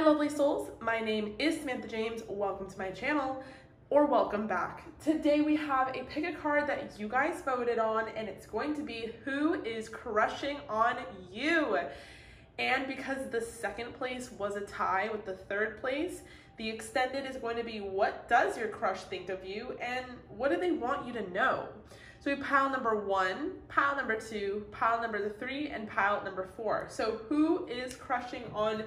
Hi lovely souls, my name is Samantha James. Welcome to my channel, or welcome back. Today we have a pick a card that you guys voted on, and it's going to be who is crushing on you. And because the second place was a tie with the third place, the extended is going to be what does your crush think of you and what do they want you to know? So we have pile number 1, pile number 2, pile number 3, and pile number 4. So who is crushing on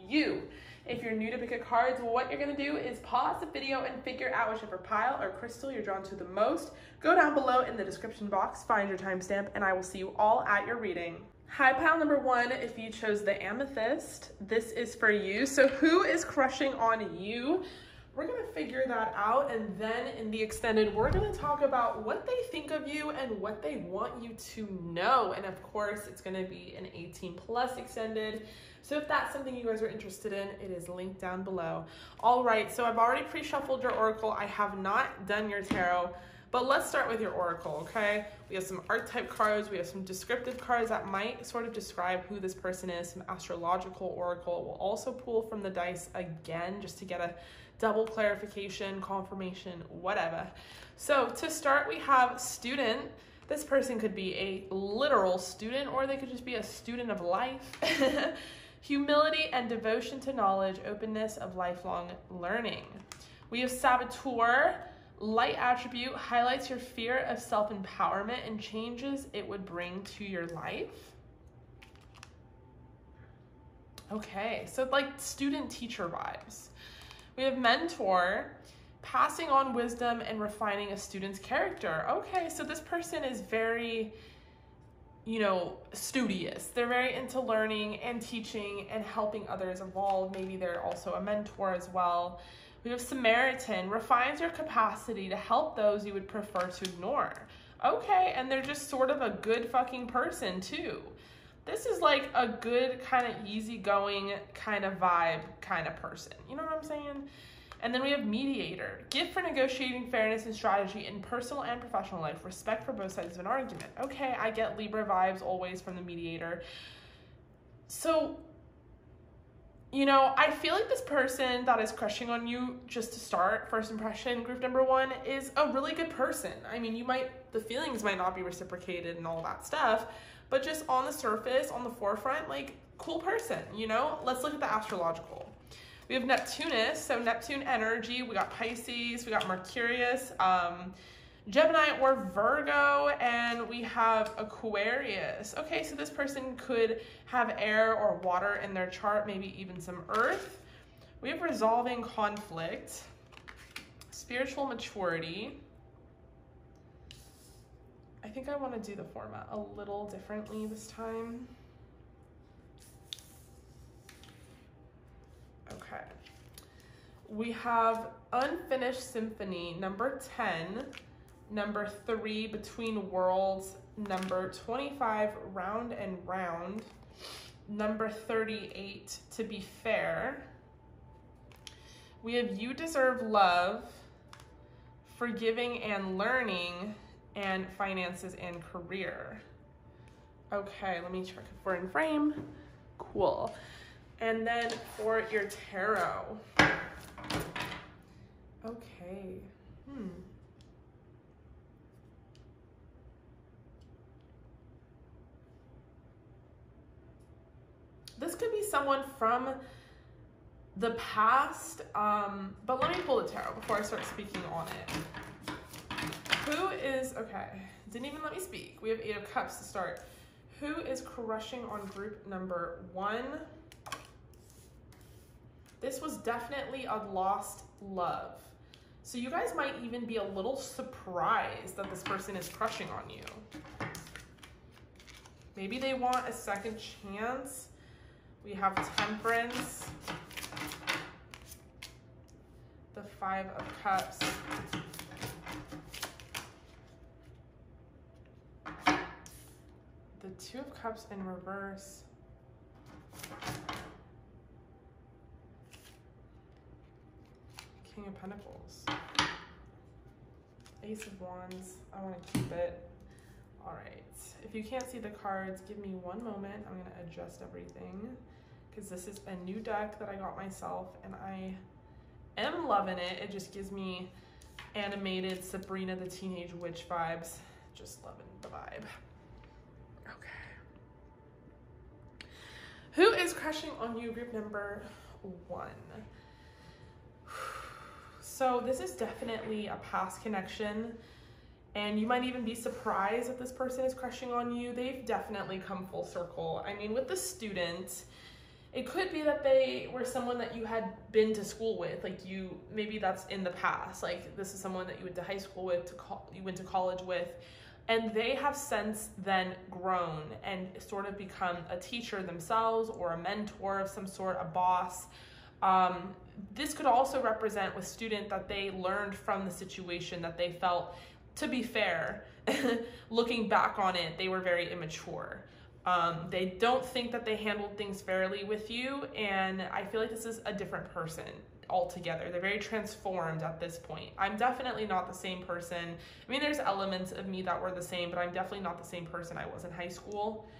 you? If you're new to pick a cards, what you're gonna do is pause the video and figure out whichever pile or crystal you're drawn to the most. Go down below in the description box, find your timestamp, and I will see you all at your reading. Hi, pile number 1, if you chose the amethyst, this is for you. So who is crushing on you? We're gonna figure that out, and then in the extended, we're gonna talk about what they think of you and what they want you to know. And of course, it's gonna be an 18+ extended. So if that's something you guys are interested in, it is linked down below. All right, so I've already pre-shuffled your oracle. I have not done your tarot, but let's start with your oracle, okay? We have some archetype cards, we have some descriptive cards that might sort of describe who this person is, some astrological oracle. We'll also pull from the dice again, just to get a double clarification, confirmation, whatever. So to start, we have student. This person could be a literal student, or they could just be a student of life. Humility and devotion to knowledge, openness of lifelong learning. We have saboteur. Light attribute highlights your fear of self-empowerment and changes it would bring to your life. Okay, so like student-teacher vibes. We have mentor, passing on wisdom and refining a student's character. Okay, so this person is very, studious. They're very into learning and teaching and helping others evolve. Maybe they're also a mentor as well. We have Samaritan, refines your capacity to help those you would prefer to ignore. Okay, and they're just sort of a good fucking person too. This is like a good kind of easygoing kind of vibe kind of person. You know what I'm saying? And then we have mediator, gift for negotiating fairness and strategy in personal and professional life, respect for both sides of an argument. Okay, I get Libra vibes always from the mediator. So, I feel like this person that is crushing on you, just to start, first impression, group number 1, is a really good person. I mean, the feelings might not be reciprocated and all that stuff, but just on the surface, on the forefront, like, cool person, Let's look at the astrological. We have Neptunus, so Neptune energy. We got Pisces, we got Mercurius, Gemini or Virgo, and we have Aquarius. Okay, so this person could have air or water in their chart, maybe even some earth. We have resolving conflict, spiritual maturity. I think I want to do the format a little differently this time. Okay. We have unfinished symphony, number 10, number 3, between worlds, number 25, round and round, number 38, to be fair. We have you deserve love, forgiving and learning, and finances and career. Okay, let me check if we're in frame. Cool. And then for your tarot. Okay. This could be someone from the past, but let me pull the tarot before I start speaking on it. Who is, okay, didn't even let me speak. We have 8 of Cups to start. Who is crushing on group number 1? This was definitely a lost love. So you guys might even be a little surprised that this person is crushing on you. Maybe they want a second chance. We have Temperance, the 5 of Cups, the 2 of Cups in reverse, King of Pentacles, Ace of Wands. I want to keep it. All right, if you can't see the cards, give me one moment. I'm going to adjust everything because this is a new deck that I got myself, and I am loving it. It just gives me animated Sabrina the Teenage Witch vibes. Just loving the vibe. Okay. Who is crushing on you, group number 1? So this is definitely a past connection, and you might even be surprised that this person is crushing on you. They've definitely come full circle. I mean, with the student, it could be that they were someone that you had been to school with, like maybe that's in the past. Like this is someone that you went to high school with, you went to college with, and they have since then grown and sort of become a teacher themselves or a mentor of some sort, a boss. This could also represent with student that they learned from the situation that they felt, to be fair, looking back on it, they were very immature. They don't think that they handled things fairly with you, and I feel like this is a different person altogether. They're very transformed at this point. I'm definitely not the same person. I mean, there's elements of me that were the same, but I'm definitely not the same person I was in high school.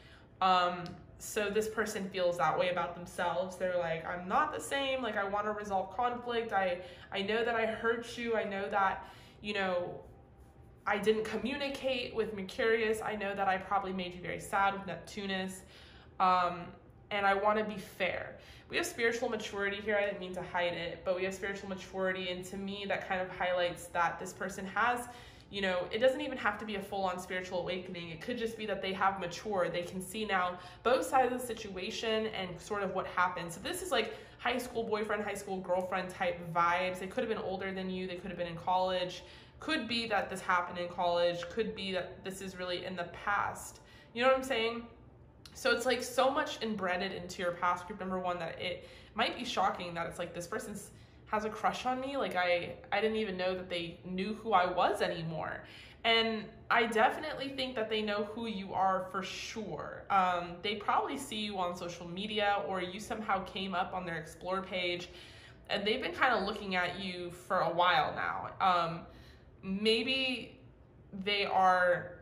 So this person feels that way about themselves. They're like, I'm not the same. Like, I want to resolve conflict. I know that I hurt you. I know that, you know, I didn't communicate with Mercurius. I know that I probably made you very sad with Neptunus. And I want to be fair. We have spiritual maturity here. I didn't mean to hide it, but we have spiritual maturity. And to me, that kind of highlights that this person has, you know, it doesn't even have to be a full-on spiritual awakening. It could just be that they have matured. They can see now both sides of the situation and sort of what happened. So this is like high school boyfriend, high school girlfriend type vibes. They could have been older than you. They could have been in college. Could be that this happened in college. Could be that this is really in the past. You know what I'm saying? So it's like so much embedded into your past, group number 1, that it might be shocking that it's like this person has a crush on me. Like I didn't even know that they knew who I was anymore. And I definitely think that they know who you are for sure. They probably see you on social media, or you somehow came up on their explore page, and they've been kind of looking at you for a while now. Maybe they are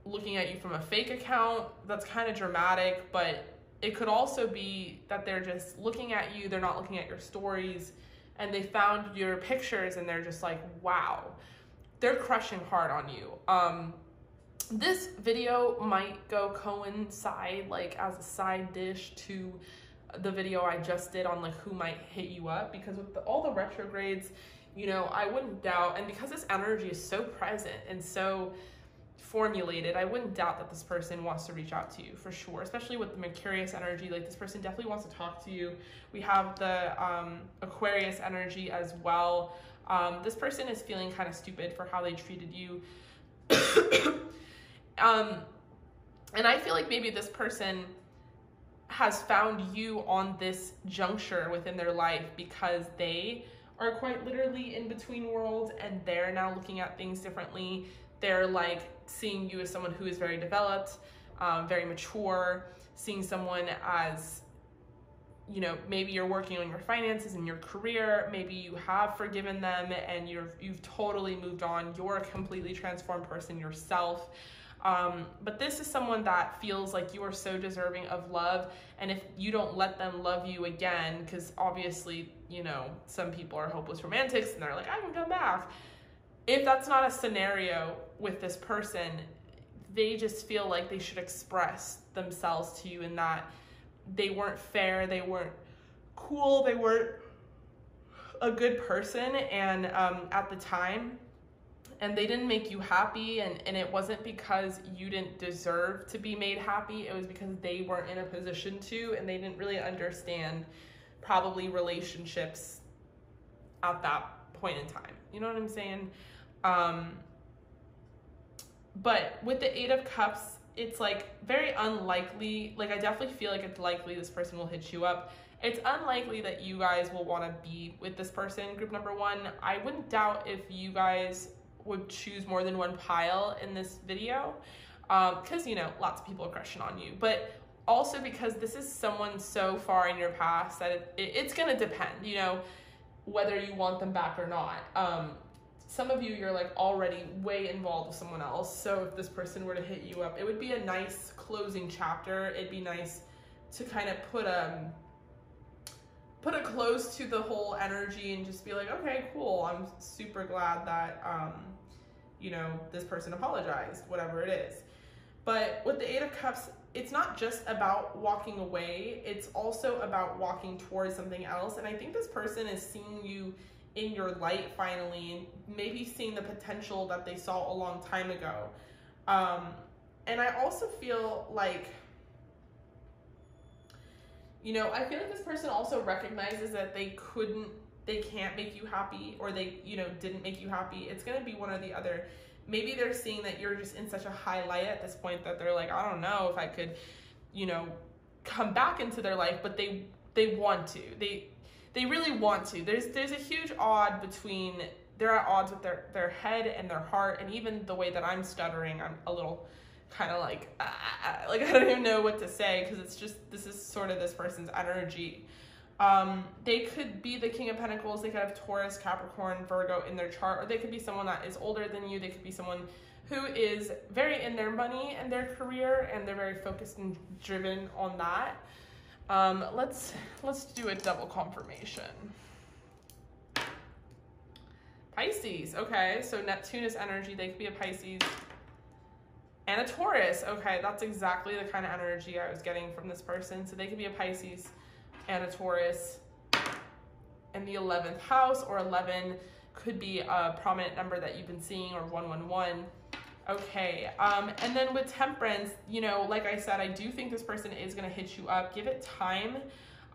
looking at you from a fake account. That's kind of dramatic, but it could also be that they're just looking at you. They're not looking at your stories, and they found your pictures and they're just like, wow, they're crushing hard on you. This video might coincide like as a side dish to the video I just did on like who might hit you up, because with all the retrogrades, you know, I wouldn't doubt, and because this energy is so present and so formulated, I wouldn't doubt that this person wants to reach out to you for sure, especially with the Mercurius energy. Like this person definitely wants to talk to you. We have the Aquarius energy as well. This person is feeling kind of stupid for how they treated you. And I feel like maybe this person has found you on this juncture within their life because they are quite literally in between worlds, and they're now looking at things differently. They're like seeing you as someone who is very developed, very mature, seeing someone as, you know, maybe you're working on your finances and your career. Maybe you have forgiven them and you've totally moved on. You're a completely transformed person yourself. But this is someone that feels like you are so deserving of love. And if you don't let them love you again, because obviously, you know, some people are hopeless romantics and they're like, I can come back. If that's not a scenario with this person, they just feel like they should express themselves to you, in that they weren't fair, they weren't cool, they weren't a good person and at the time, and they didn't make you happy, and it wasn't because you didn't deserve to be made happy. It was because they weren't in a position to, and they didn't really understand probably relationships at that point in time. You know what I'm saying? But with the 8 of Cups, it's like very unlikely. Like I definitely feel like it's likely this person will hit you up. It's unlikely that you guys will want to be with this person, group number 1. I wouldn't doubt if you guys would choose more than one pile in this video, because, you know, lots of people are crushing on you, but also because this is someone so far in your past that it's going to depend, you know, whether you want them back or not. Some of you, you're like already way involved with someone else. So if this person were to hit you up, it would be a nice closing chapter. It'd be nice to kind of put a close to the whole energy and just be like, okay, cool, I'm super glad that, you know, this person apologized, whatever it is. But with the Eight of Cups, it's not just about walking away, it's also about walking towards something else. And I think this person is seeing you in your light finally, and maybe seeing the potential that they saw a long time ago. And I also feel like, you know, I feel like this person also recognizes that they can't make you happy, or they, you know, didn't make you happy. It's going to be one or the other. Maybe they're seeing that you're just in such a high light at this point that they're like, I don't know if I could, you know, come back into their life, but they want to. They really want to. There's a huge odd between, they're at odds with their head and their heart, and even the way that I'm stuttering, I'm a little kind of like I don't even know what to say, because it's just, this is sort of this person's energy. They could be the King of Pentacles. They could have Taurus, Capricorn, Virgo in their chart, or they could be someone that is older than you. They could be someone who is very in their money and their career, and they're very focused and driven on that. Let's do a double confirmation. Pisces, okay, so Neptunus energy. They could be a Pisces and a Taurus. Okay, that's exactly the kind of energy I was getting from this person. So they could be a Pisces and a Taurus in the 11th house, or 11 could be a prominent number that you've been seeing, or 111. Okay, and then with Temperance, you know, like I said, I do think this person is going to hit you up. Give it time.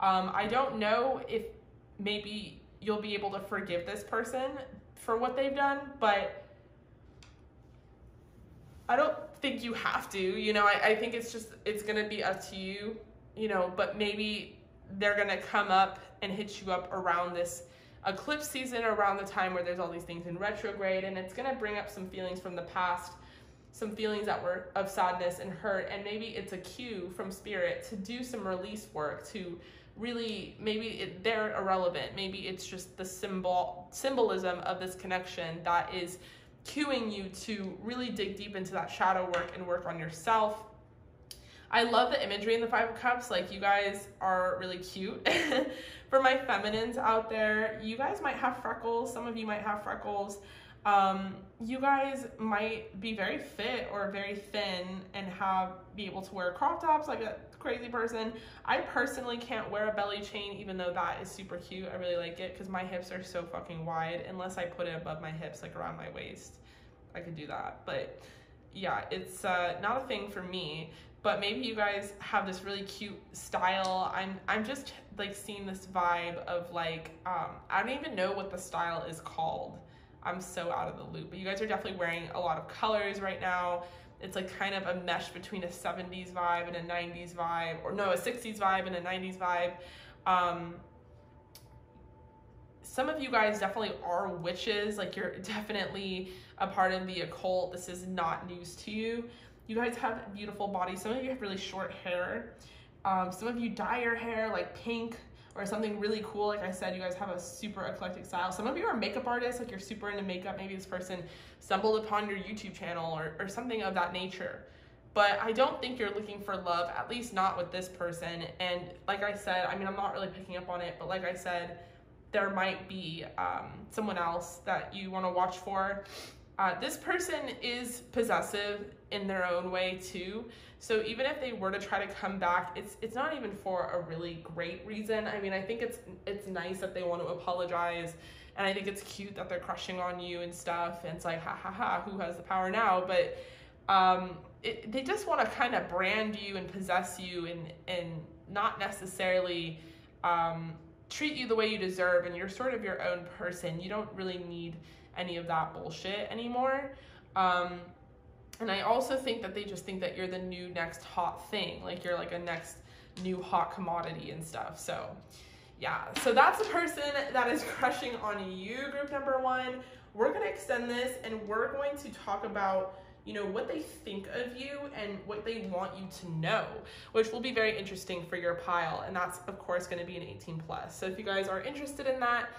I don't know if maybe you'll be able to forgive this person for what they've done, but I don't think you have to, you know. I think it's going to be up to you, you know, but maybe they're going to come up and hit you up around this eclipse season, around the time where there's all these things in retrograde, and it's going to bring up some feelings from the past, some feelings that were of sadness and hurt, and maybe it's a cue from Spirit to do some release work, to really, maybe they're irrelevant, maybe it's just the symbolism of this connection that is cueing you to really dig deep into that shadow work and work on yourself. I love the imagery in the Five of Cups. Like, you guys are really cute. For my feminines out there, you guys might have freckles. Some of you might have freckles. You guys might be very fit or very thin and be able to wear crop tops like a crazy person. I personally can't wear a belly chain, even though that is super cute. I really like it because my hips are so fucking wide. Unless I put it above my hips, like around my waist, I could do that. But yeah, it's not a thing for me. But maybe you guys have this really cute style. I'm just like seeing this vibe of like, I don't even know what the style is called. I'm so out of the loop, but you guys are definitely wearing a lot of colors right now. It's like kind of a mesh between a 70s vibe and a 90s vibe, or no, a 60s vibe and a 90s vibe. Some of you guys definitely are witches. Like, you're definitely a part of the occult. This is not news to you. You guys have beautiful bodies. Some of you have really short hair. Some of you dye your hair like pink or something really cool. Like I said, you guys have a super eclectic style. Some of you are makeup artists, like you're super into makeup. Maybe this person stumbled upon your YouTube channel or something of that nature. But I don't think you're looking for love, at least not with this person. And like I said, I mean, I'm not really picking up on it, but like I said, there might be someone else that you want to watch for. This person is possessive in their own way too. So even if they were to try to come back, it's not even for a really great reason. I mean, I think it's nice that they want to apologize, and I think it's cute that they're crushing on you and stuff. And it's like, ha ha ha, who has the power now? But they just want to kind of brand you and possess you and not necessarily treat you the way you deserve. And you're sort of your own person. You don't really need any of that bullshit anymore. And I also think that they just think that you're the new next hot thing, like you're like a next new hot commodity and stuff. So yeah, so that's the person that is crushing on you, group number one. We're going to extend this and we're going to talk about, you know, what they think of you and what they want you to know, which will be very interesting for your pile. And that's of course going to be an 18+. So if you guys are interested in that,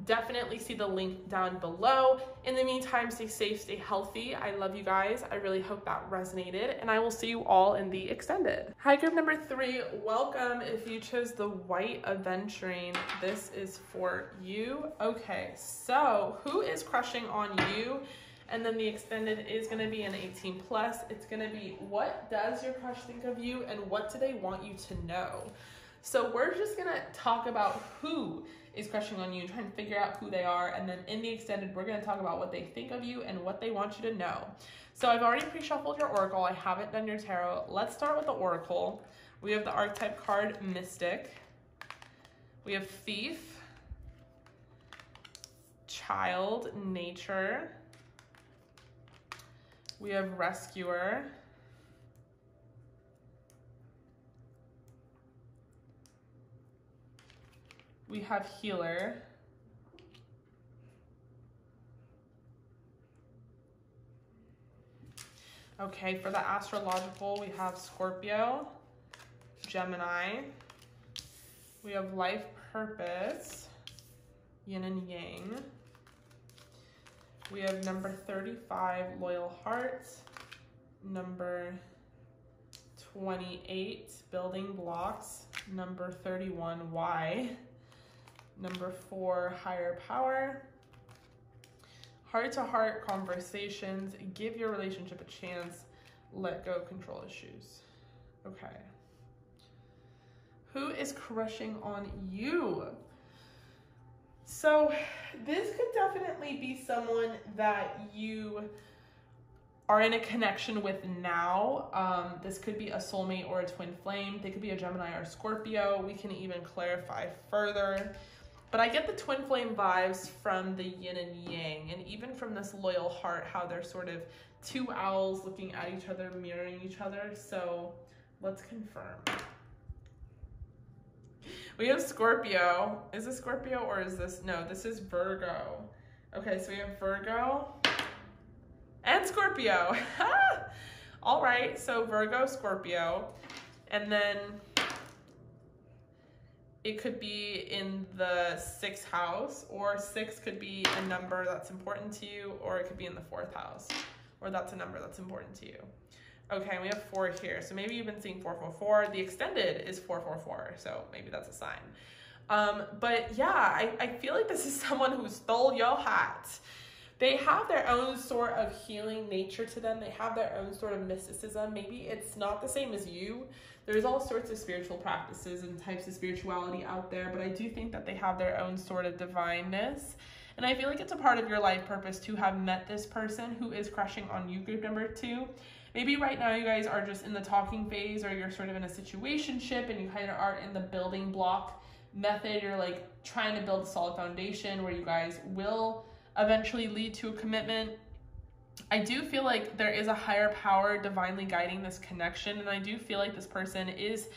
definitely see the link down below. In the meantime, stay safe, stay healthy. I love you guys. I really hope that resonated, and I will see you all in the extended. Hi, group number 3. Welcome. If you chose the white aventurine, this is for you. Okay, so who is crushing on you? And then the extended is going to be an 18 plus. It's going to be, what does your crush think of you and what do they want you to know? So we're just going to talk about who is crushing on you and trying to figure out who they are. And then in the extended, we're going to talk about what they think of you and what they want you to know. So I've already pre-shuffled your oracle. I haven't done your tarot. Let's start with the oracle. We have the archetype card, Mystic. We have Thief, Child, Nature. We have Rescuer. We have Healer. Okay, for the astrological, we have Scorpio, Gemini. We have Life Purpose, Yin and Yang. We have number 35, Loyal Heart. Number 28, Building Blocks. Number 31, Why. Number 4, Higher Power. Heart-to-heart conversations. Give your relationship a chance. Let go control issues. Okay. Who is crushing on you? So this could definitely be someone that you are in a connection with now. This could be a soulmate or a twin flame. They could be a Gemini or Scorpio. We can even clarify further. But I get the twin flame vibes from the yin and yang, and even from this loyal heart, how they're sort of two owls looking at each other, mirroring each other. So let's confirm. We have Scorpio. Is this Scorpio or is this? No, this is Virgo. Okay, so we have Virgo and Scorpio. All right, so Virgo, Scorpio, and then it could be in the 6th house, or 6 could be a number that's important to you, or it could be in the 4th house, or that's a number that's important to you. Okay, we have 4 here. So maybe you've been seeing 444. The extended is 444, so maybe that's a sign. But yeah, I feel like this is someone who stole your heart. They have their own sort of healing nature to them. They have their own sort of mysticism. Maybe it's not the same as you. There's all sorts of spiritual practices and types of spirituality out there, but I do think that they have their own sort of divineness. And I feel like it's a part of your life purpose to have met this person who is crushing on you, group number 2. Maybe right now you guys are just in the talking phase, or you're sort of in a situationship and you kind of are in the building block method. You're like trying to build a solid foundation where you guys will eventually lead to a commitment. I do feel like there is a higher power divinely guiding this connection, and I do feel like this person is,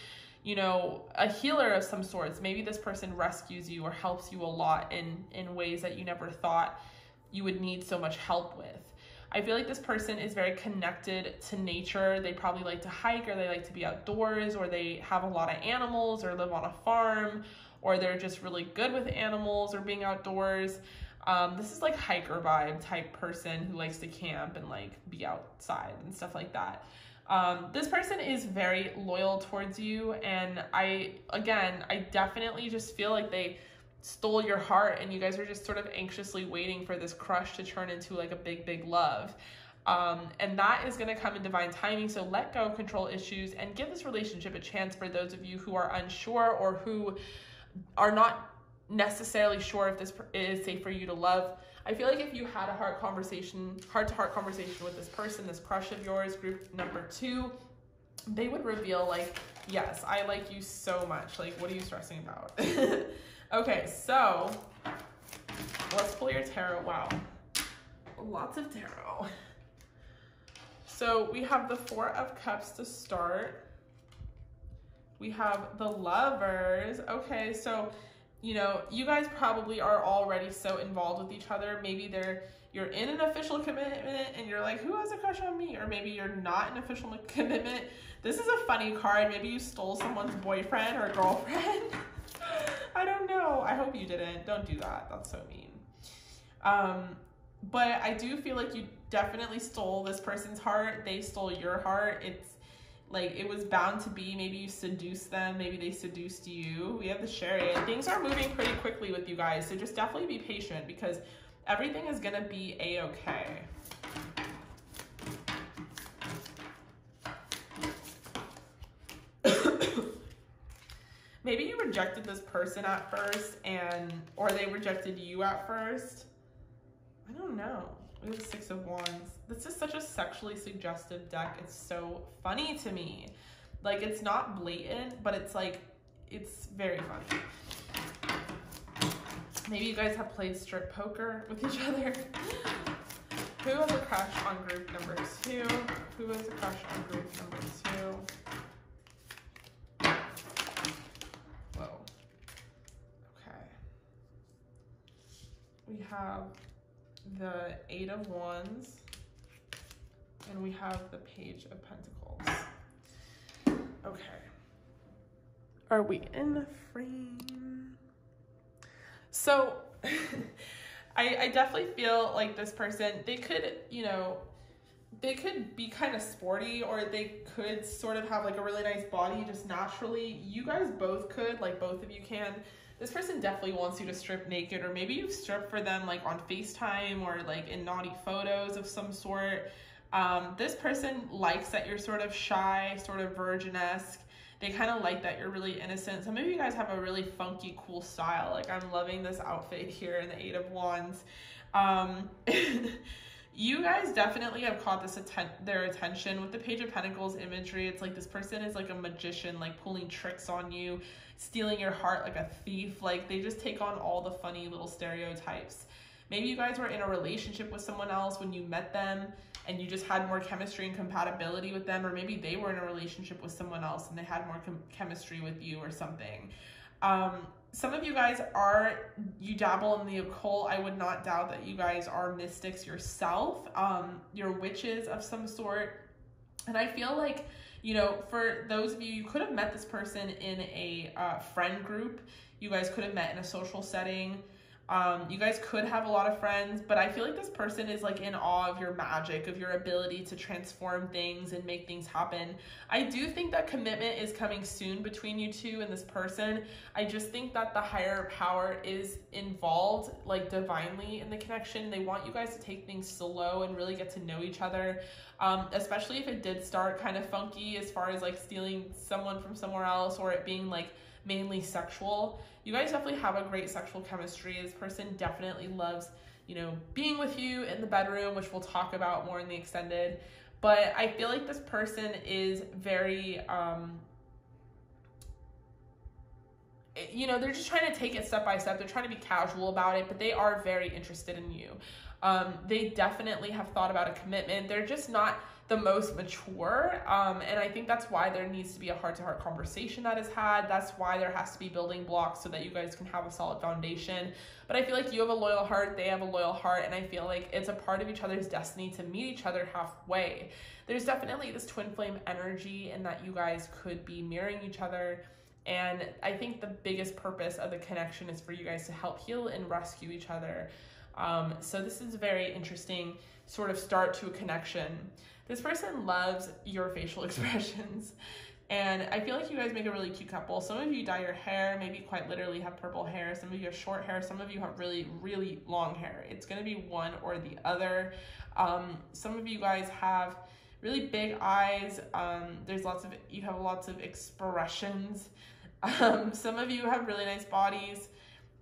you know, a healer of some sorts. Maybe this person rescues you or helps you a lot in ways that you never thought you would need so much help with. I feel like this person is very connected to nature. They probably like to hike, or they like to be outdoors, or they have a lot of animals, or live on a farm, or they're just really good with animals or being outdoors. This is like hiker vibe type person who likes to camp and like be outside and stuff like that. This person is very loyal towards you, and I definitely just feel like they stole your heart, and you guys are just sort of anxiously waiting for this crush to turn into like a big love. And that is going to come in divine timing. So let go, control issues, and give this relationship a chance. For those of you who are unsure or who are not necessarily sure if this is safe for you to love, I feel like if you had a heart-to-heart conversation with this person, this crush of yours, group number 2, they would reveal like, yes, I like you so much. Like, what are you stressing about? Okay, so let's pull your tarot. Wow, lots of tarot. So we have the 4 of Cups to start. We have the Lovers. Okay, so you know, you guys probably are already so involved with each other. Maybe you're in an official commitment and you're like, who has a crush on me? Or maybe you're not in official commitment. This is a funny card. Maybe you stole someone's boyfriend or girlfriend. I don't know. I hope you didn't. Don't do that. That's so mean. But I do feel like you definitely stole this person's heart. They stole your heart. It's like it was bound to be. Maybe you seduced them. Maybe they seduced you. We have the Chariot. Things are moving pretty quickly with you guys. So just definitely be patient because everything is going to be a-okay. Maybe you rejected this person at first or they rejected you at first. I don't know. We have the Six of Wands. This is such a sexually suggestive deck. It's so funny to me. Like, it's not blatant, but it's like, it's very funny. Maybe you guys have played strip poker with each other. Who has a crush on group number 2? Who has a crush on group number 2? Whoa. Okay. We have the Eight of Wands, and we have the Page of Pentacles. Okay. Are we in the frame? So, I definitely feel like this person, they could, you know, they could be kind of sporty, or they could sort of have like a really nice body just naturally. You guys both could, like both of you can. This person definitely wants you to strip naked, or maybe you've stripped for them like on FaceTime or like in naughty photos of some sort. This person likes that you're sort of shy, sort of virgin-esque. They kind of like that you're really innocent. Some of you guys have a really funky, cool style. Like, I'm loving this outfit here in the Eight of Wands. You guys definitely have caught their attention with the Page of Pentacles imagery. It's like this person is like a magician, like pulling tricks on you, stealing your heart like a thief. Like, they just take on all the funny little stereotypes. Maybe you guys were in a relationship with someone else when you met them and you just had more chemistry and compatibility with them, or maybe they were in a relationship with someone else and they had more chemistry with you or something. Some of you guys you dabble in the occult. I would not doubt that you guys are mystics yourself. You're witches of some sort. And I feel like, you know, for those of you, you could have met this person in a friend group. You guys could have met in a social setting. You guys could have a lot of friends, but I feel like this person is like in awe of your magic, of your ability to transform things and make things happen. I do think that commitment is coming soon between you two and this person. I just think that the higher power is involved, like divinely, in the connection. They want you guys to take things slow and really get to know each other, especially if it did start kind of funky as far as like stealing someone from somewhere else, or it being like mainly sexual. You guys definitely have a great sexual chemistry. This person definitely loves, you know, being with you in the bedroom, which we'll talk about more in the extended. But I feel like this person is very, you know, they're just trying to take it step by step. They're trying to be casual about it, but they are very interested in you. They definitely have thought about a commitment. They're just not the most mature, and I think that's why there needs to be a heart-to-heart conversation that is had. That's why there has to be building blocks so that you guys can have a solid foundation. But I feel like you have a loyal heart, they have a loyal heart, and I feel like it's a part of each other's destiny to meet each other halfway. There's definitely this twin flame energy, and that you guys could be mirroring each other. And I think the biggest purpose of the connection is for you guys to help heal and rescue each other. So this is a very interesting sort of start to a connection. This person loves your facial expressions, and I feel like you guys make a really cute couple. Some of you dye your hair, maybe quite literally have purple hair. Some of you have short hair. Some of you have really, really long hair. It's going to be one or the other. Some of you guys have really big eyes. You have lots of expressions. Some of you have really nice bodies.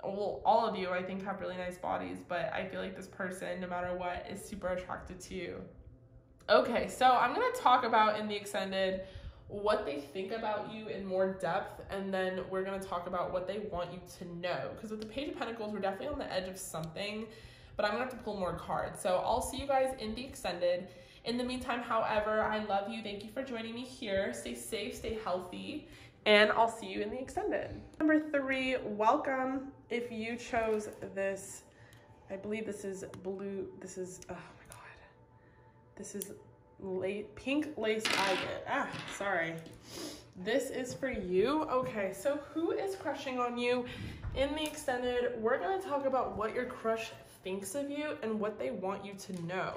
Well, all of you, I think, have really nice bodies, but I feel like this person, no matter what, is super attracted to you. Okay, so I'm going to talk about in the extended what they think about you in more depth, and then we're going to talk about what they want you to know. Because with the Page of Pentacles, we're definitely on the edge of something, but I'm going to have to pull more cards. So I'll see you guys in the extended. In the meantime, however, I love you. Thank you for joining me here. Stay safe, stay healthy, and I'll see you in the extended. Number 3, welcome. If you chose this, I believe this is blue. This is, oh my God. This is pink lace agate. Sorry. This is for you. Okay, so who is crushing on you? In the extended, we're gonna talk about what your crush thinks of you and what they want you to know.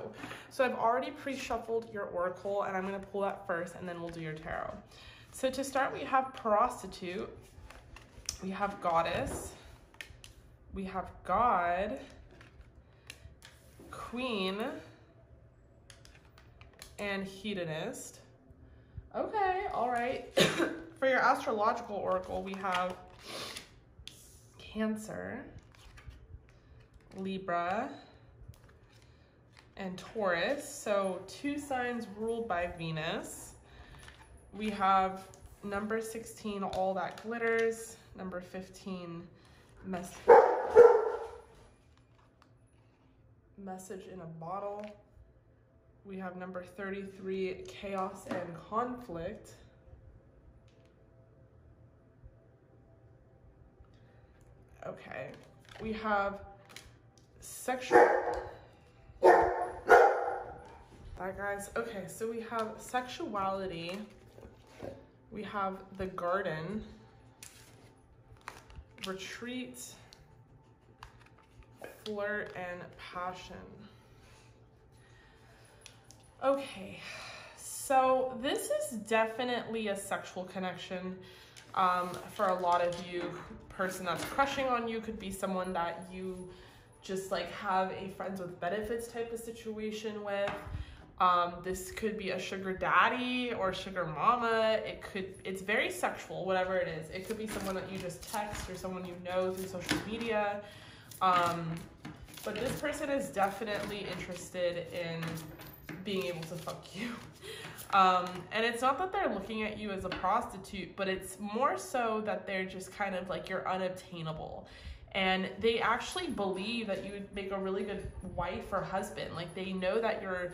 So I've already pre-shuffled your oracle, and I'm gonna pull that first, and then we'll do your tarot. So to start, we have prostitute, we have goddess, we have God, queen, and hedonist. Okay, all right. For your astrological oracle, we have Cancer, Libra, and Taurus. So 2 signs ruled by Venus. We have number 16, all that glitters. Number 15, message in a bottle. We have number 33, chaos and conflict. Okay, we have sexual, that guys. Okay, so we have sexuality, we have the garden, retreat, flirt, and passion. Okay, so this is definitely a sexual connection for a lot of you. Person that's crushing on you could be someone that you just like have a friends with benefits type of situation with. This could be a sugar daddy or sugar mama. It's very sexual, whatever it is. It could be someone that you just text or someone you know through social media. But this person is definitely interested in being able to fuck you. And it's not that they're looking at you as a prostitute, but it's more so that they're just kind of like you're unobtainable. And they actually believe that you would make a really good wife or husband. Like they know that you're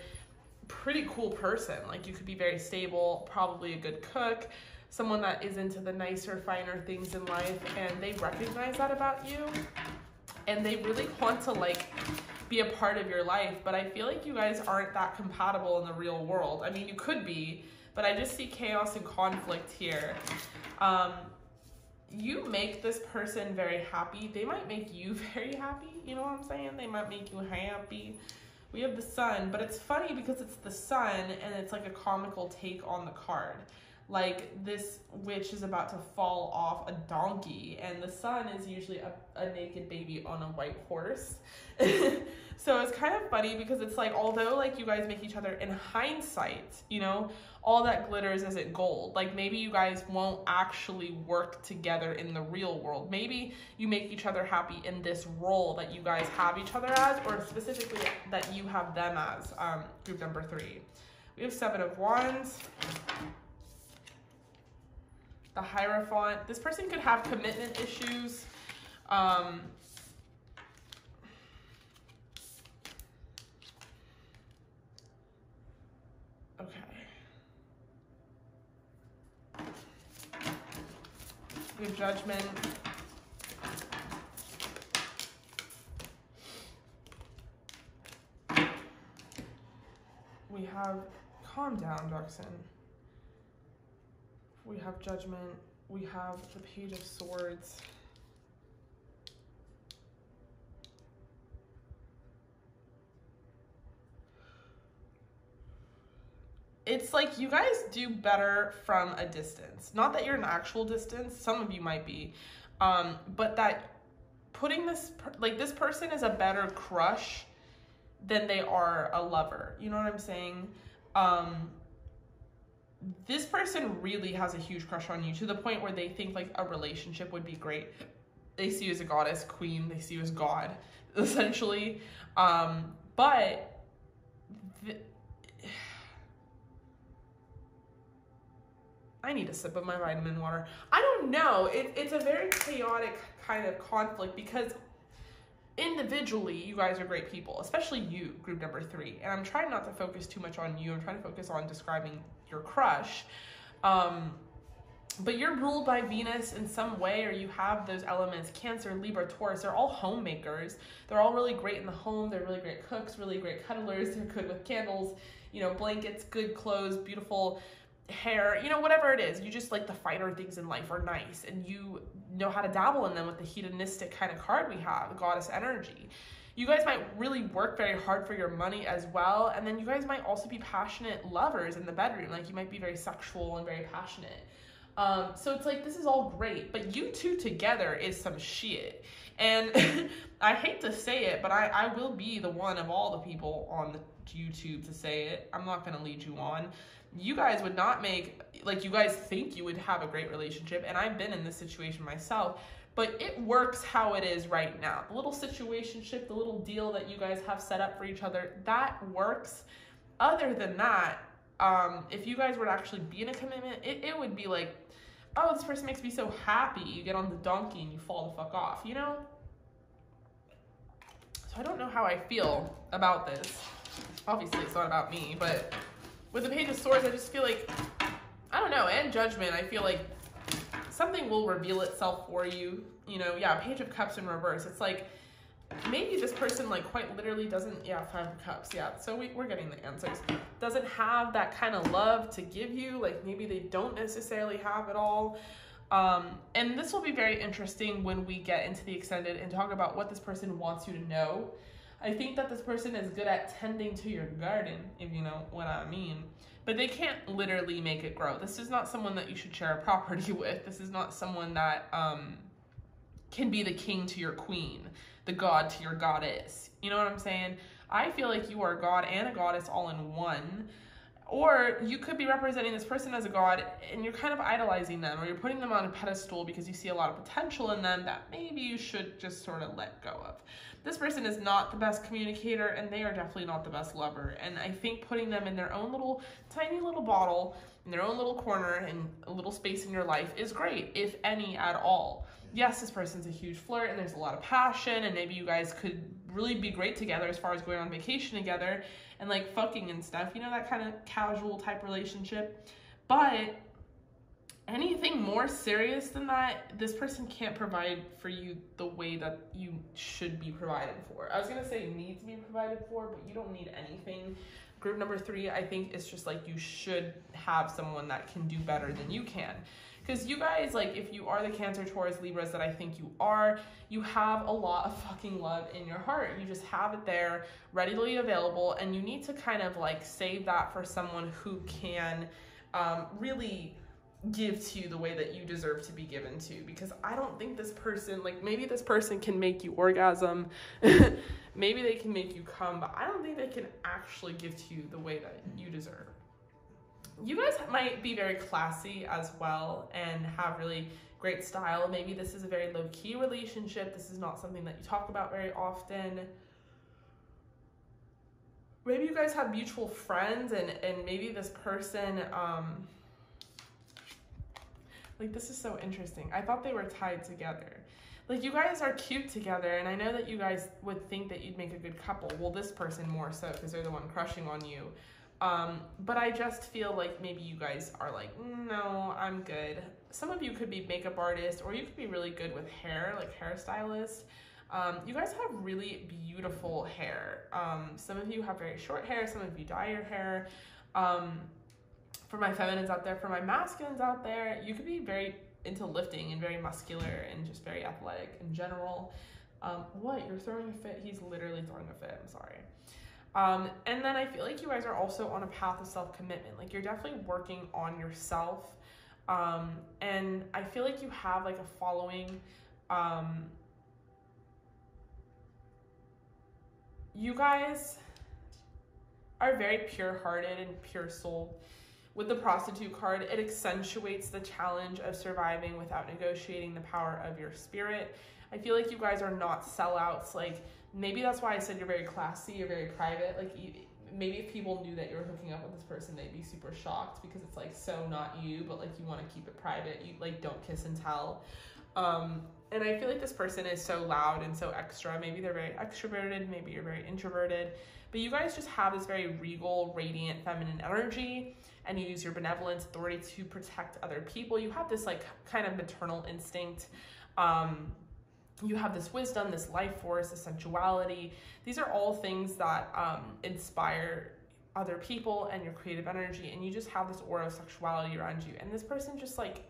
a pretty cool person. Like you could be very stable, probably a good cook, someone that is into the nicer, finer things in life. And they recognize that about you. And they really want to like be a part of your life, but I feel like you guys aren't that compatible in the real world. I mean, you could be, but I just see chaos and conflict here. You make this person very happy. They might make you very happy. You know what I'm saying? They might make you happy. We have the sun, but it's funny because it's the sun and it's like a comical take on the card. Like this witch is about to fall off a donkey, and the sun is usually a naked baby on a white horse. So it's kind of funny because it's like, although like you guys make each other in hindsight, you know, all that glitters isn't gold. Like maybe you guys won't actually work together in the real world. Maybe you make each other happy in this role that you guys have each other as, or specifically that you have them as, group number 3. We have 7 of Wands. The Hierophant. This person could have commitment issues. Okay. We have Judgment. We have Calm Down, Jackson. We have Judgment. We have the Page of Swords. It's like you guys do better from a distance. Not that you're an actual distance. Some of you might be. But that putting this, like this person is a better crush than they are a lover. You know what I'm saying? This person really has a huge crush on you to the point where they think like a relationship would be great. They see you as a goddess, queen. They see you as God, essentially. But I need a sip of my vitamin water. I don't know. It's a very chaotic kind of conflict because individually, you guys are great people, especially you, group number 3. And I'm trying not to focus too much on you. I'm trying to focus on describing your crush. But you're ruled by Venus in some way, or you have those elements, Cancer, Libra, Taurus. They're all homemakers. They're all really great in the home. They're really great cooks, really great cuddlers. They're good with candles, you know, blankets, good clothes, beautiful. hair, you know, whatever it is. You just like the finer things in life are nice, and you know how to dabble in them with the hedonistic kind of card we have, the goddess energy. You guys might really work very hard for your money as well, and then you guys might also be passionate lovers in the bedroom. Like, you might be very sexual and very passionate. So it's like, this is all great, but you two together is some shit. And I hate to say it, but I will be the one of all the people on the YouTube to say it. I'm not going to lead you on. You guys would not make, like, you guys think you would have a great relationship, and I've been in this situation myself, but it works how it is right now. The little situationship, the little deal that you guys have set up for each other, that works. Other than that, if you guys were to actually be in a commitment, it would be like, oh, this person makes me so happy. You get on the donkey and you fall the fuck off, you know? So I don't know how I feel about this. Obviously, it's not about me, but with the Page of Swords, I just feel like, I don't know, and Judgment, I feel like something will reveal itself for you. You know, yeah, Page of Cups in reverse. It's like, maybe this person, like, quite literally doesn't, yeah, 5 of Cups, yeah, so we're getting the answers. Doesn't have that kind of love to give you, like, maybe they don't necessarily have it all. And this will be very interesting when we get into the extended and talk about what this person wants you to know. I think that this person is good at tending to your garden, if you know what I mean. But they can't literally make it grow. This is not someone that you should share a property with. This is not someone that can be the king to your queen, the god to your goddess. You know what I'm saying? I feel like you are a god and a goddess all in one. Or you could be representing this person as a god and you're kind of idolizing them, or you're putting them on a pedestal because you see a lot of potential in them that maybe you should just sort of let go of. This person is not the best communicator, and they are definitely not the best lover. And I think putting them in their own little, tiny little bottle, in their own little corner, and a little space in your life is great, if any at all. Yes, this person's a huge flirt, and there's a lot of passion, and maybe you guys could really be great together as far as going on vacation together, and like fucking and stuff, you know, that kind of casual type relationship. But anything more serious than that, this person can't provide for you the way that you should be provided for. I was gonna say need to be provided for, but you don't need anything. Group number 3, I think, is just like, you should have someone that can do better than you can. Because you guys, like, if you are the Cancer, Taurus, Libras that I think you are, you have a lot of fucking love in your heart. You just have it there, readily available, and you need to kind of like save that for someone who can really give to you the way that you deserve to be given to. Because I don't think this person, like, maybe this person can make you orgasm, maybe they can make you come, but I don't think they can actually give to you the way that you deserve. You guys might be very classy as well and have really great style. Maybe this is a very low-key relationship. This is not something that you talk about very often. Maybe you guys have mutual friends, and maybe this person, like, this is so interesting. I thought they were tied together. Like, you guys are cute together, and I know that you guys would think that you'd make a good couple. Well, this person more so, because they're the one crushing on you. But I just feel like maybe you guys are like, no, I'm good. Some of you could be makeup artists, or you could be really good with hair, like hairstylist. You guys have really beautiful hair. Some of you have very short hair, some of you dye your hair. For my feminines out there, for my masculines out there, you could be very into lifting and very muscular and just very athletic in general. What, you're throwing a fit? He's literally throwing a fit, I'm sorry. And then I feel like you guys are also on a path of self-commitment. Like, you're definitely working on yourself. And I feel like you have like a following. You guys are very pure-hearted and pure-souled. With the prostitute card, it accentuates the challenge of surviving without negotiating the power of your spirit. I feel like you guys are not sellouts. Like, maybe that's why I said you're very classy, you're very private. Like, maybe if people knew that you were hooking up with this person, they'd be super shocked, because it's like so not you, but like you want to keep it private. You like don't kiss and tell. And I feel like this person is so loud and so extra. Maybe they're very extroverted, maybe you're very introverted, but you guys just have this very regal, radiant, feminine energy, and you use your benevolence, authority to protect other people. You have this like kind of maternal instinct. You have this wisdom, this life force, this sensuality. These are all things that inspire other people and your creative energy, and you just have this aura of sexuality around you. And this person just like,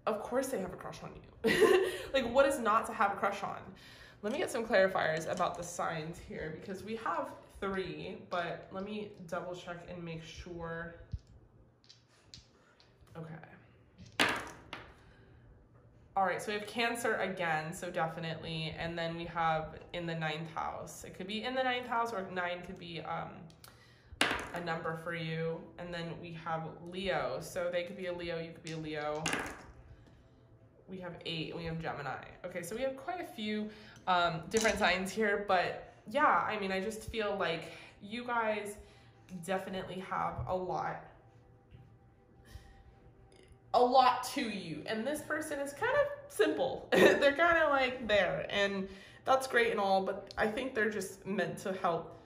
of course they have a crush on you. Like, what is not to have a crush on? Let me get some clarifiers about the signs here, because we have 3, but let me double check and make sure. Okay. All right, so we have Cancer again, so definitely. And then we have in the 9th house. It could be in the 9th house, or 9 could be a number for you. And then we have Leo, so they could be a Leo, you could be a Leo. We have 8, and we have Gemini. Okay, so we have quite a few different signs here, but yeah, I mean, I just feel like you guys definitely have a lot to you, and this person is kind of simple. They're kind of like there, and that's great and all, but I think they're just meant to help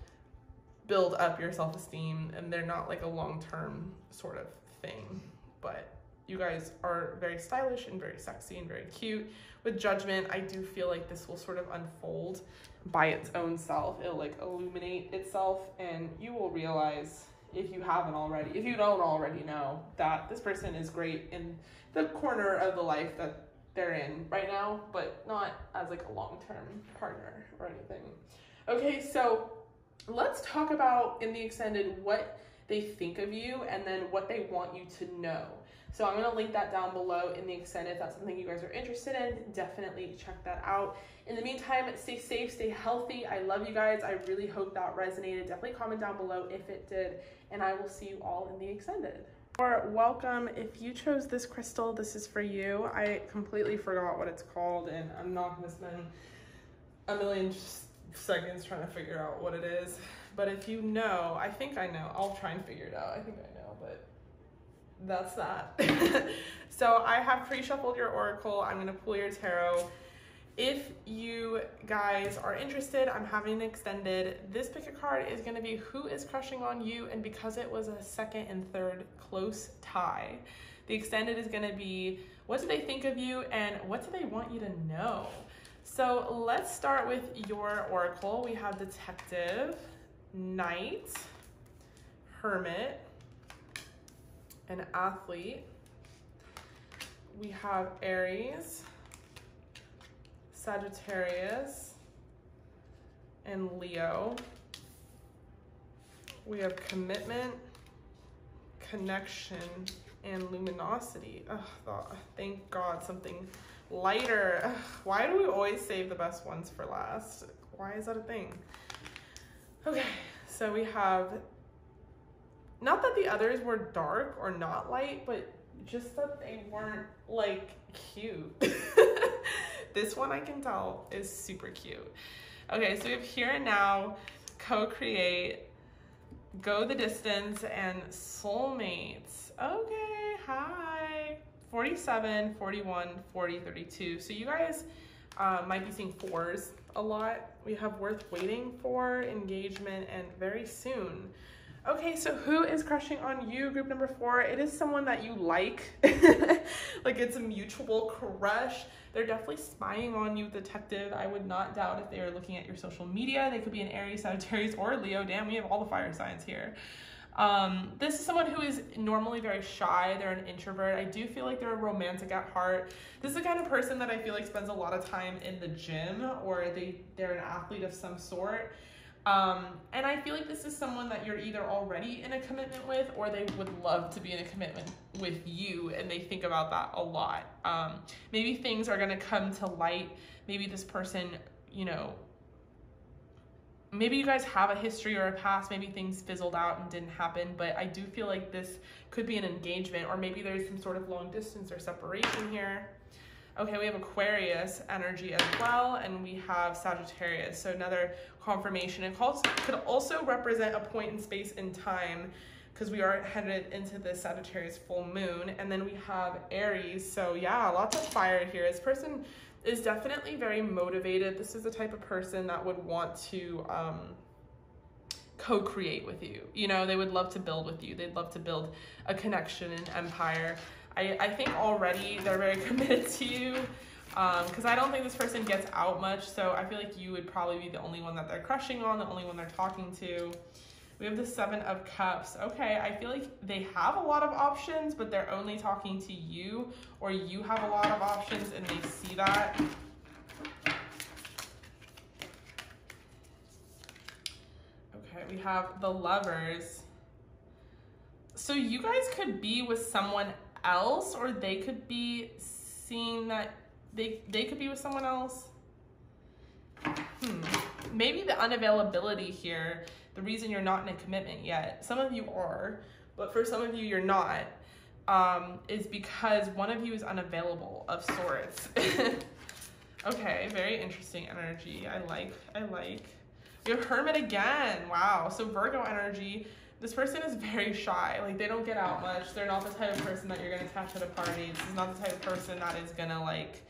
build up your self-esteem, and they're not like a long-term sort of thing. But you guys are very stylish and very sexy and very cute. With Judgment, I do feel like this will sort of unfold by its own self. It'll like illuminate itself, and you will realize, if you haven't already, if you don't already know, that this person is great in the corner of the life that they're in right now, but not as like a long-term partner or anything. Okay, so let's talk about in the extended what they think of you and then what they want you to know. So I'm going to link that down below in the extended. If that's something you guys are interested in, definitely check that out. In the meantime, stay safe, stay healthy. I love you guys. I really hope that resonated. Definitely comment down below if it did, and I will see you all in the extended. Or welcome. If you chose this crystal, this is for you. I completely forgot what it's called, and I'm not going to spend a million seconds trying to figure out what it is. But if you know, I think I know. I'll try and figure it out. I think I know, but that's that. So I have pre-shuffled your oracle. I'm going to pull your tarot. If you guys are interested, I'm having an extended. This pick a card is going to be who is crushing on you, and because it was a 2nd and 3rd close tie, the extended is going to be what do they think of you and what do they want you to know. So let's start with your oracle. We have Detective, Knight, Hermit, an Athlete. We have Aries, Sagittarius, and Leo. We have Commitment, Connection, and Luminosity. Thank God, something lighter. Why do we always save the best ones for last? Why is that a thing? Okay, so we have, not that the others were dark or not light, but just that they weren't like cute. This one I can tell is super cute. Okay, so we have Here and Now, Co-Create, Go the Distance, and Soulmates. Okay, hi. 47, 41, 40, 32. So you guys might be seeing 4s a lot. We have Worth Waiting For, Engagement, and Very Soon. Okay, so who is crushing on you, group number 4? It is someone that you like. Like, it's a mutual crush. They're definitely spying on you, Detective. I would not doubt if they are looking at your social media. They could be an Aries, Sagittarius, or Leo. Damn, we have all the fire signs here. This is someone who is normally very shy. They're an introvert. I do feel like they're romantic at heart. This is the kind of person that I feel like spends a lot of time in the gym, or they're an athlete of some sort. And I feel like this is someone that you're either already in a commitment with, or they would love to be in a commitment with you, and they think about that a lot. Maybe things are going to come to light. Maybe this person, you know, maybe you guys have a history or a past, maybe things fizzled out and didn't happen, but I do feel like this could be an engagement, or maybe there's some sort of long distance or separation here. Okay, we have Aquarius energy as well, and we have Sagittarius, so another confirmation. It could also represent a point in space and time, because we are headed into the Sagittarius full moon. And then we have Aries, so yeah, lots of fire here. This person is definitely very motivated. This is the type of person that would want to co-create with you. You know, they would love to build with you. They'd love to build a connection and empire. I think already they're very committed to you, because I don't think this person gets out much, so I feel like you would probably be the only one that they're crushing on, the only one they're talking to. We have the 7 of Cups. Okay, I feel like they have a lot of options, but they're only talking to you, or you have a lot of options and they see that. Okay, we have the Lovers. So you guys could be with someone else, or they could be seeing that they could be with someone else. Maybe the unavailability here, the reason you're not in a commitment yet, some of you are, but for some of you you're not, is because one of you is unavailable of sorts. Okay, very interesting energy. I like. We have Hermit again. Wow. So Virgo energy. This person is very shy. Like, they don't get out much. They're not the type of person that you're going to catch at a party. This is not the type of person that is going to, like,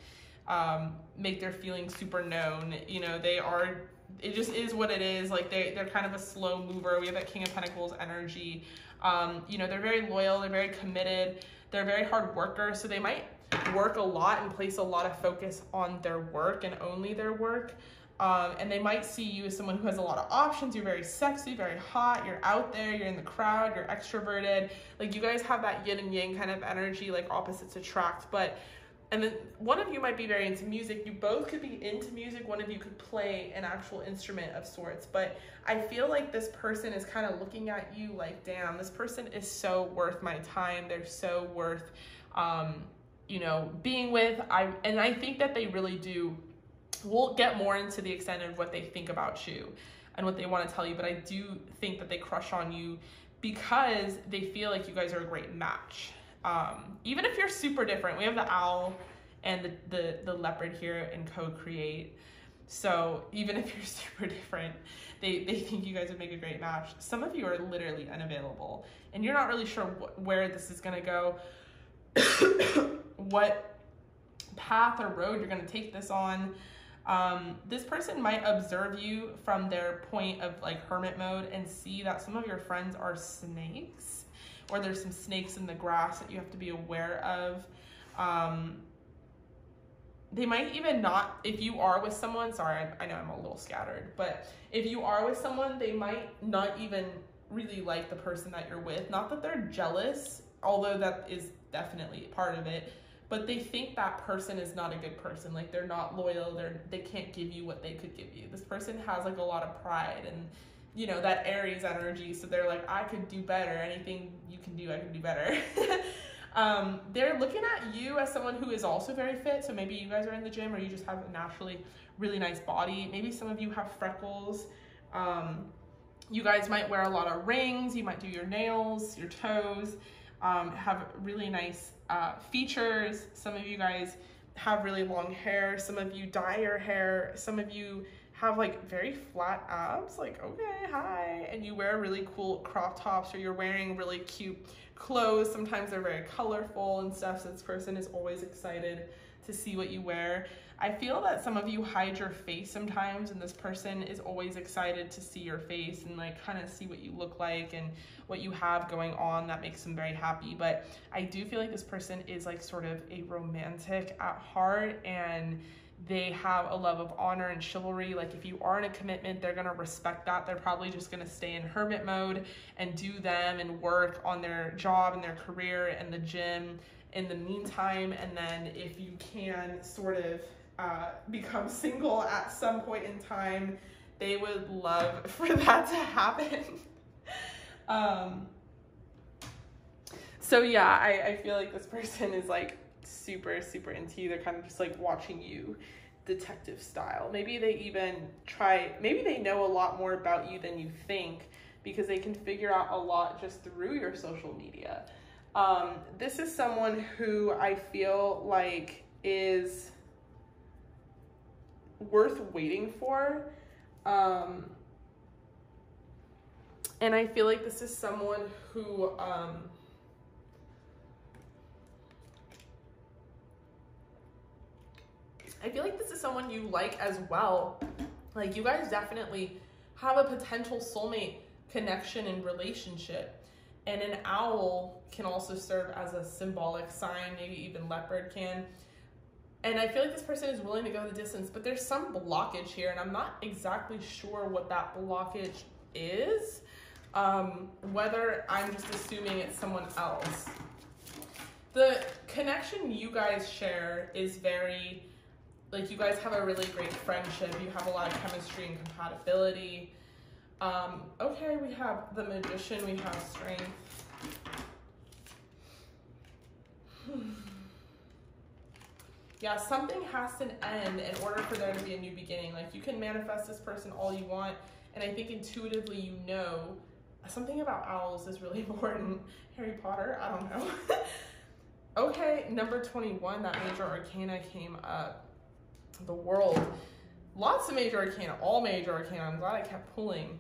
make their feelings super known. You know, they are, it just is what it is. Like, they're kind of a slow mover. We have that King of Pentacles energy. You know, they're very loyal. They're very committed. They're very hard workers. So they might work a lot and place a lot of focus on their work and only their work. And they might see you as someone who has a lot of options. You're very sexy, very hot, you're out there, you're in the crowd, you're extroverted. Like, you guys have that yin and yang kind of energy, like opposites attract. And then one of you might be very into music. You both could be into music. One of you could play an actual instrument of sorts. But I feel like this person is kind of looking at you like, damn, this person is so worth my time. They're so worth, you know, being with. And I think that they really do. We'll get more into the extent of what they think about you and what they want to tell you, but I do think that they crush on you because they feel like you guys are a great match. Even if you're super different, we have the owl and the leopard here in co-create. So even if you're super different, they think you guys would make a great match. Some of you are literally unavailable and you're not really sure where this is going to go, what path or road you're going to take this on. This person might observe you from their point of like hermit mode and see that some of your friends are snakes, or there's some snakes in the grass that you have to be aware of. They might even not, if you are with someone, sorry, I know I'm a little scattered, but if you are with someone, they might not even really like the person that you're with. Not that they're jealous, although that is definitely part of it. But they think that person is not a good person. Like, they're not loyal. They can't give you what they could give you. This person has like a lot of pride and, you know, that Aries energy. So they're like, I could do better. Anything you can do, I can do better. They're looking at you as someone who is also very fit. So maybe you guys are in the gym, or you just have a naturally really nice body. Maybe some of you have freckles. You guys might wear a lot of rings. You might do your nails, your toes, have really nice features. Some of you guys have really long hair. Some of you dye your hair. Some of you have like very flat abs, like, okay, hi. And you wear really cool crop tops, or you're wearing really cute clothes. Sometimes they're very colorful and stuff. So this person is always excited to see what you wear. I feel that some of you hide your face sometimes, and this person is always excited to see your face and like kind of see what you look like and what you have going on. That makes them very happy. But I do feel like this person is like sort of a romantic at heart, and they have a love of honor and chivalry. Like, if you are in a commitment, they're gonna respect that. They're probably just gonna stay in hermit mode and do them and work on their job and their career and the gym in the meantime. And then if you can sort of become single at some point in time, they would love for that to happen. So yeah, I feel like this person is like super, super into you. They're kind of just like watching you detective style. Maybe they even maybe they know a lot more about you than you think, because they can figure out a lot just through your social media. This is someone who I feel like is worth waiting for. And I feel like this is someone who, I feel like this is someone you like as well. Like, you guys definitely have a potential soulmate connection and relationship. And an owl can also serve as a symbolic sign, maybe even leopard can. And I feel like this person is willing to go the distance, but there's some blockage here, and I'm not exactly sure what that blockage is. whether I'm just assuming it's someone else. The connection you guys share is very, like, you guys have a really great friendship. You have a lot of chemistry and compatibility. Okay, we have the Magician, we have Strength. Yeah, something has to end in order for there to be a new beginning. Like, you can manifest this person all you want, and I think intuitively you know something about owls is really important. Harry Potter, I don't know. Okay, number 21, that major arcana came up. The World. Lots of major arcana, all major arcana. I'm glad I kept pulling.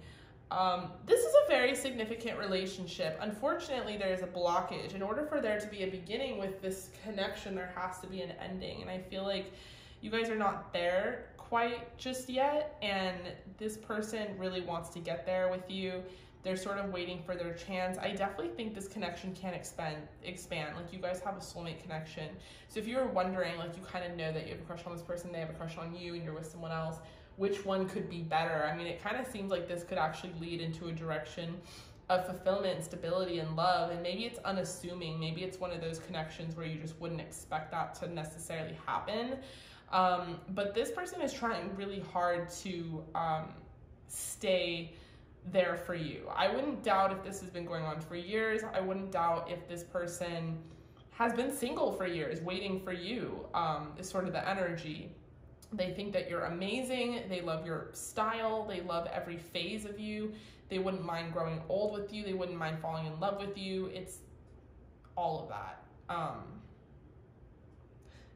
This is a very significant relationship. Unfortunately, there is a blockage. In order for there to be a beginning with this connection, there has to be an ending. And I feel like you guys are not there quite just yet. And this person really wants to get there with you. They're sort of waiting for their chance. I definitely think this connection can expand. Like, you guys have a soulmate connection. So if you were wondering, like, you kind of know that you have a crush on this person, they have a crush on you, and you're with someone else, which one could be better? I mean, it kind of seems like this could actually lead into a direction of fulfillment and stability and love. And maybe it's unassuming. Maybe it's one of those connections where you just wouldn't expect that to necessarily happen. But this person is trying really hard to stay there for you. I wouldn't doubt if this has been going on for years. I wouldn't doubt if this person has been single for years, waiting for you, is sort of the energy. They think that you're amazing. They love your style. They love every phase of you. They wouldn't mind growing old with you. They wouldn't mind falling in love with you. It's all of that.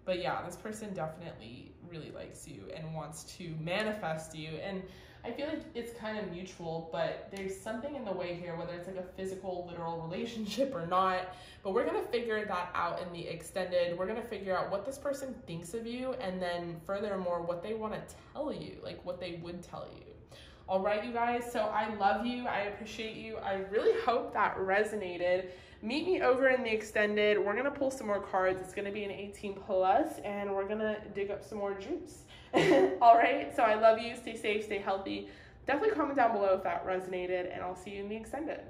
But yeah, this person definitely really likes you and wants to manifest you. And I feel like it's kind of mutual, but there's something in the way here, whether it's like a physical, literal relationship or not. But we're going to figure that out in the extended. We're going to figure out what this person thinks of you, and then furthermore, what they want to tell you, like what they would tell you. All right, you guys, so I love you. I appreciate you. I really hope that resonated. Meet me over in the extended. We're going to pull some more cards. It's going to be an 18 plus, and we're going to dig up some more juice. All right, so I love you. Stay safe, stay healthy. Definitely comment down below if that resonated, and I'll see you in the extended.